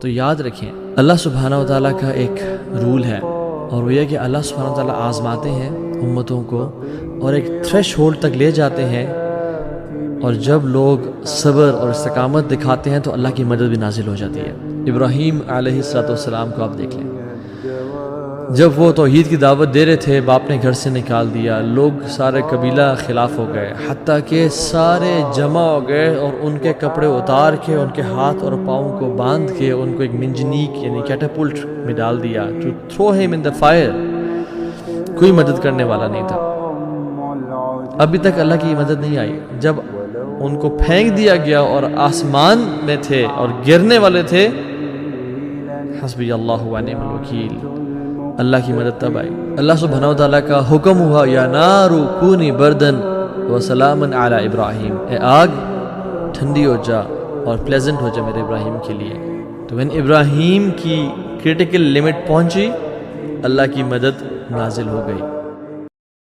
تو یاد رکھیں اللہ سبحانہ و تعالیٰ کا ایک رول ہے، اور وہ یہ کہ اللہ سبحانہ و تعالیٰ آزماتے ہیں امتوں کو اور ایک تھریش ہولڈ تک لے جاتے ہیں، اور جب لوگ صبر اور استقامت دکھاتے ہیں تو اللہ کی مدد بھی نازل ہو جاتی ہے۔ ابراہیم علیہ السلام کو آپ دیکھ لیں، جب وہ توحید کی دعوت دے رہے تھے باپ نے گھر سے نکال دیا، لوگ سارے قبیلہ خلاف ہو گئے، حتیٰ کہ سارے جمع ہو گئے اور ان کے کپڑے اتار کے ان کے ہاتھ اور پاؤں کو باندھ کے ان کو ایک منجنیق یعنی کیٹاپلٹ میں ڈال دیا ٹو تھرو ہم ان دا فائر۔ کوئی مدد کرنے والا نہیں تھا، ابھی تک اللہ کی مدد نہیں آئی۔ جب ان کو پھینک دیا گیا اور آسمان میں تھے اور گرنے والے تھے، حسبی اللہ و نعم الوکیل، اللہ کی مدد تب آئی۔ اللہ سبحانہ و تعالیٰ کا حکم ہوا یا نار کونی بردن و سلاما علی ابراہیم، اے آگ ٹھنڈی ہو جا اور پلیزنٹ ہو جا میرے ابراہیم کے لیے۔ تو when ابراہیم کی کریٹیکل لمٹ پہنچی، اللہ کی مدد نازل ہو گئی۔